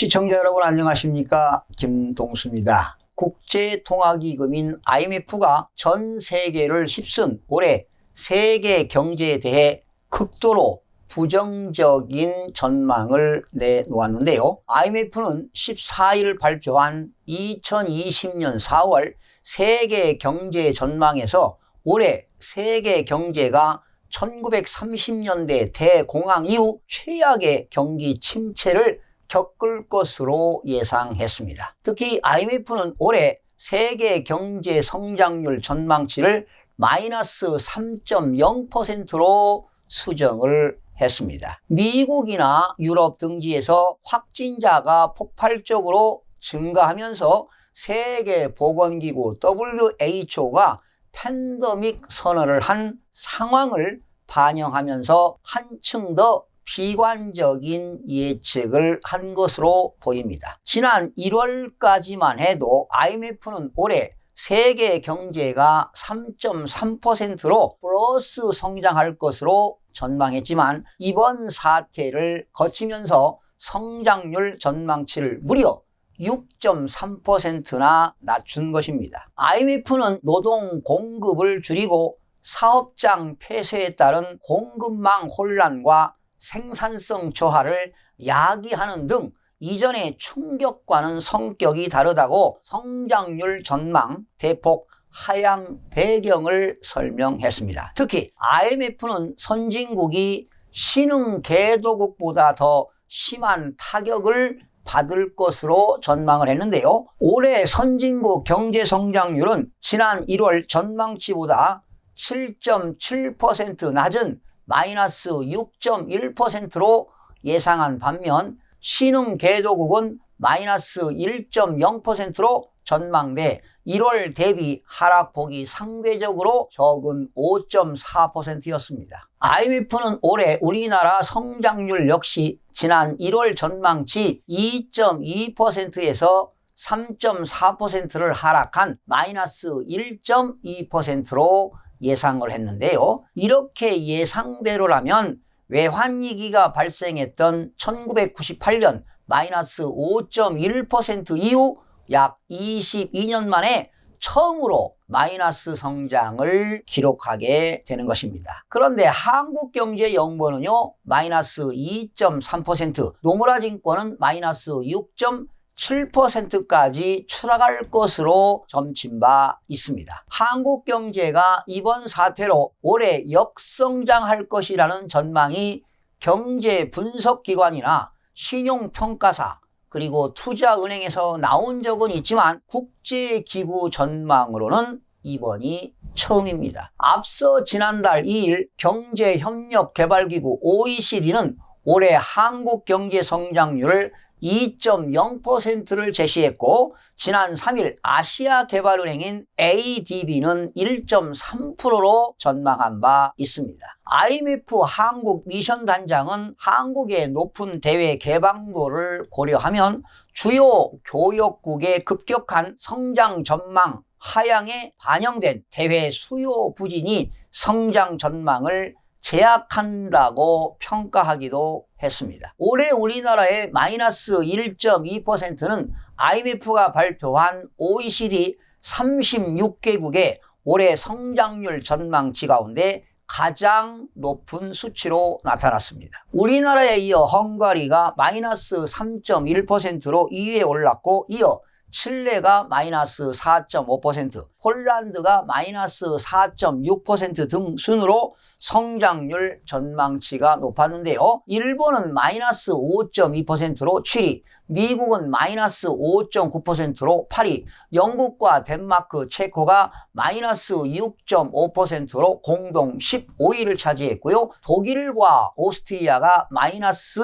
시청자 여러분 안녕하십니까? 김동수입니다. 국제통화기금인 IMF가 전 세계를 휩쓴 올해 세계 경제에 대해 극도로 부정적인 전망을 내놓았는데요. IMF는 14일 발표한 2020년 4월 세계 경제 전망에서 올해 세계 경제가 1930년대 대공황 이후 최악의 경기 침체를 겪을 것으로 예상했습니다. 특히 IMF는 올해 세계 경제 성장률 전망치를 마이너스 3.0%로 수정을 했습니다. 미국이나 유럽 등지에서 확진자가 폭발적으로 증가하면서 세계보건기구 WHO가 팬데믹 선언을 한 상황을 반영하면서 한층 더 비관적인 예측을 한 것으로 보입니다. 지난 1월까지만 해도 IMF는 올해 세계 경제가 3.3%로 플러스 성장할 것으로 전망했지만 이번 사태를 거치면서 성장률 전망치를 무려 6.3%나 낮춘 것입니다. IMF는 노동 공급을 줄이고 사업장 폐쇄에 따른 공급망 혼란과 생산성 저하를 야기하는 등 이전의 충격과는 성격이 다르다고 성장률 전망 대폭 하향 배경을 설명했습니다. 특히 IMF는 선진국이 신흥개도국보다 더 심한 타격을 받을 것으로 전망을 했는데요. 올해 선진국 경제 성장률은 지난 1월 전망치보다 7.7% 낮은 마이너스 6.1%로 예상한 반면 신흥개도국은 마이너스 1.0%로 전망돼 1월 대비 하락폭이 상대적으로 적은 5.4%였습니다. IMF는 올해 우리나라 성장률 역시 지난 1월 전망치 2.2%에서 3.4%를 하락한 마이너스 1.2%로 예상을 했는데요. 이렇게 예상대로라면 외환위기가 발생했던 1998년 마이너스 5.1% 이후 약 22년 만에 처음으로 마이너스 성장을 기록하게 되는 것입니다. 그런데 한국경제연구원은요, 마이너스 2.3%, 노무라증권은 마이너스 6.7%까지 추락할 것으로 점친 바 있습니다. 한국 경제가 이번 사태로 올해 역성장할 것이라는 전망이 경제 분석기관이나 신용평가사 그리고 투자은행에서 나온 적은 있지만 국제기구 전망으로는 이번이 처음입니다. 앞서 지난달 2일 경제협력개발기구 OECD는 올해 한국 경제 성장률을 2.0%를 제시했고 지난 3일 아시아개발은행인 ADB는 1.3%로 전망한 바 있습니다. IMF 한국 미션단장은 한국의 높은 대외 개방도를 고려하면 주요 교역국의 급격한 성장 전망 하향에 반영된 대외 수요 부진이 성장 전망을 제약한다고 평가하기도 했습니다. 올해 우리나라의 마이너스 1.2%는 IMF가 발표한 OECD 36개국의 올해 성장률 전망치 가운데 가장 높은 수치로 나타났습니다. 우리나라에 이어 헝가리가 마이너스 3.1%로 2위에 올랐고 이어 칠레가 마이너스 4.5%, 폴란드가 마이너스 4.6% 등 순으로 성장률 전망치가 높았는데요. 일본은 마이너스 5.2%로 7위, 미국은 마이너스 5.9%로 8위, 영국과 덴마크, 체코가 마이너스 6.5%로 공동 15위를 차지했고요. 독일과 오스트리아가 마이너스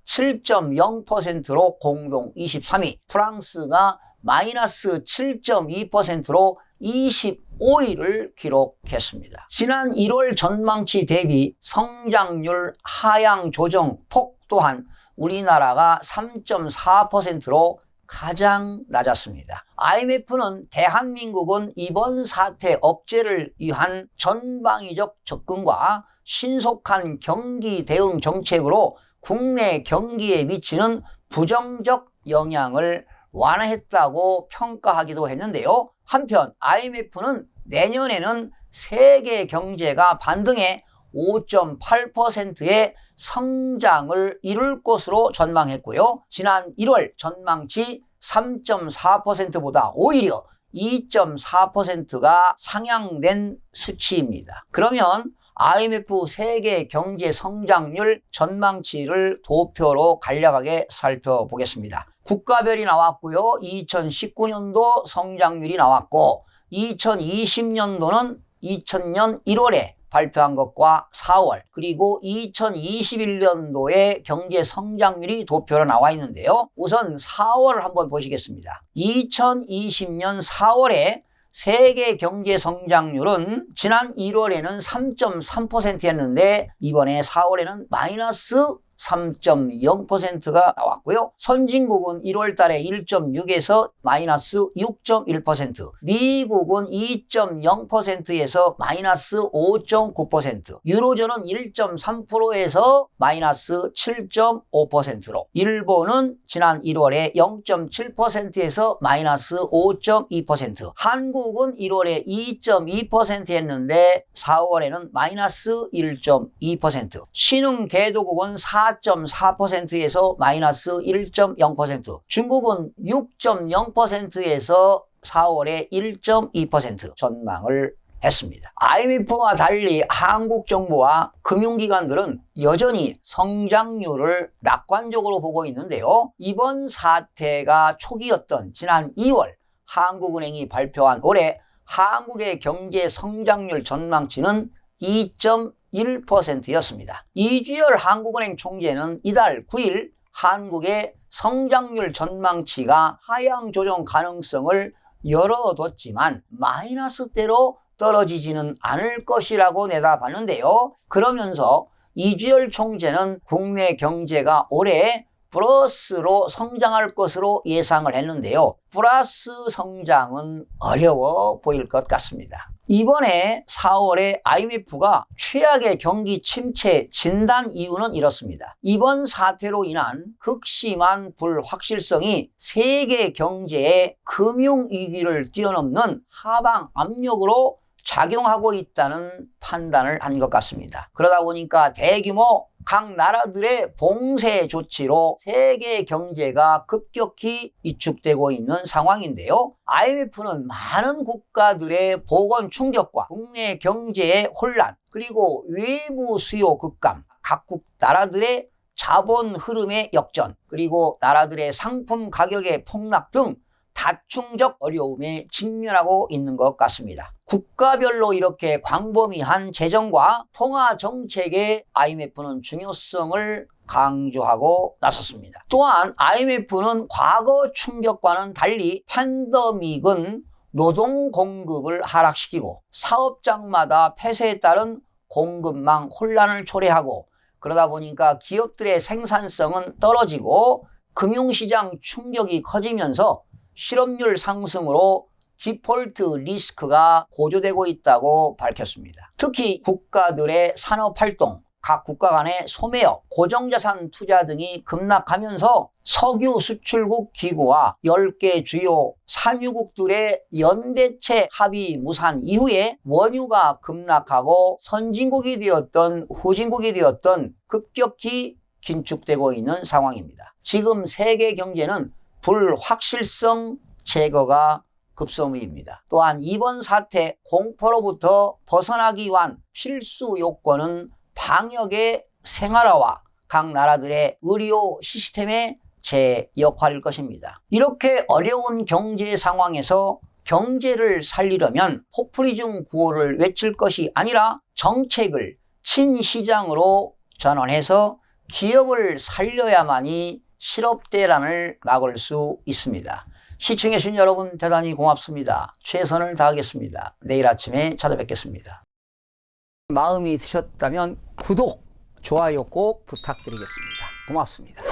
7.0%로 공동 23위, 프랑스가 마이너스 7.2%로 25위를 기록했습니다. 지난 1월 전망치 대비 성장률 하향 조정 폭 또한 우리나라가 3.4%로 가장 낮았습니다. IMF는 대한민국은 이번 사태 억제를 위한 전방위적 접근과 신속한 경기 대응 정책으로 국내 경기에 미치는 부정적 영향을 완화했다고 평가하기도 했는데요. 한편 IMF는 내년에는 세계 경제가 반등해 5.8%의 성장을 이룰 것으로 전망했고요. 지난 1월 전망치 3.4%보다 오히려 2.4%가 상향된 수치입니다. 그러면 IMF 세계 경제 성장률 전망치를 도표로 간략하게 살펴보겠습니다. 국가별이 나왔고요. 2019년도 성장률이 나왔고 2020년도는 2000년 1월에 발표한 것과 4월 그리고 2021년도의 경제 성장률이 도표로 나와 있는데요. 우선 4월을 한번 보시겠습니다. 2020년 4월에 세계 경제 성장률은 지난 1월에는 3.3%였는데 이번에 4월에는 마이너스 3.0%가 나왔고요. 선진국은 1월 달에 1.6에서 마이너스 6.1%, 미국은 2.0%에서 마이너스 5.9%, 유로존은 1.3%에서 마이너스 7.5%로, 일본은 지난 1월에 0.7%에서 마이너스 5.2%, 한국은 1월에 2.2%였는데 4월에는 마이너스 1.2%, 신흥개도국은 4.4%에서 마이너스 1.0%, 중국은 6.0%에서 4월에 1.2% 전망을 했습니다. IMF와 달리 한국 정부와 금융기관들은 여전히 성장률을 낙관적으로 보고 있는데요. 이번 사태가 초기였던 지난 2월 한국은행이 발표한 올해 한국의 경제 성장률 전망치는 2.1%였습니다. 이주열 한국은행 총재는 이달 9일 한국의 성장률 전망치가 하향 조정 가능성을 열어뒀지만 마이너스대로 떨어지지는 않을 것이라고 내다봤는데요. 그러면서 이주열 총재는 국내 경제가 올해 플러스로 성장할 것으로 예상을 했는데요. 플러스 성장은 어려워 보일 것 같습니다. 이번에 4월에 IMF가 최악의 경기 침체 진단 이유는 이렇습니다. 이번 사태로 인한 극심한 불확실성이 세계 경제의 금융위기를 뛰어넘는 하방 압력으로 작용하고 있다는 판단을 한 것 같습니다. 그러다 보니까 대규모 각 나라들의 봉쇄 조치로 세계 경제가 급격히 위축되고 있는 상황인데요. IMF는 많은 국가들의 보건 충격과 국내 경제의 혼란, 그리고 외부 수요 급감, 각국 나라들의 자본 흐름의 역전, 그리고 나라들의 상품 가격의 폭락 등 다층적 어려움에 직면하고 있는 것 같습니다. 국가별로 이렇게 광범위한 재정과 통화 정책에 IMF는 중요성을 강조하고 나섰습니다. 또한 IMF는 과거 충격과는 달리 팬데믹은 노동 공급을 하락시키고 사업장마다 폐쇄에 따른 공급망 혼란을 초래하고, 그러다 보니까 기업들의 생산성은 떨어지고 금융시장 충격이 커지면서 실업률 상승으로 디폴트 리스크가 고조되고 있다고 밝혔습니다. 특히 국가들의 산업활동, 각 국가 간의 소매업, 고정자산 투자 등이 급락하면서 석유 수출국 기구와 10개 주요 산유국들의 연대체 합의 무산 이후에 원유가 급락하고 선진국이 되었던 후진국이 되었던 급격히 긴축되고 있는 상황입니다. 지금 세계 경제는 불확실성 제거가 급선무입니다. 또한 이번 사태 공포로부터 벗어나기 위한 필수 요건은 방역의 생활화와 각 나라들의 의료 시스템의 재역할일 것입니다. 이렇게 어려운 경제 상황에서 경제를 살리려면 포퓰리즘 구호를 외칠 것이 아니라 정책을 친시장으로 전환해서 기업을 살려야만이 실업대란을 막을 수 있습니다. 시청해주신 여러분 대단히 고맙습니다. 최선을 다하겠습니다. 내일 아침에 찾아뵙겠습니다. 마음이 드셨다면 구독, 좋아요 꼭 부탁드리겠습니다. 고맙습니다.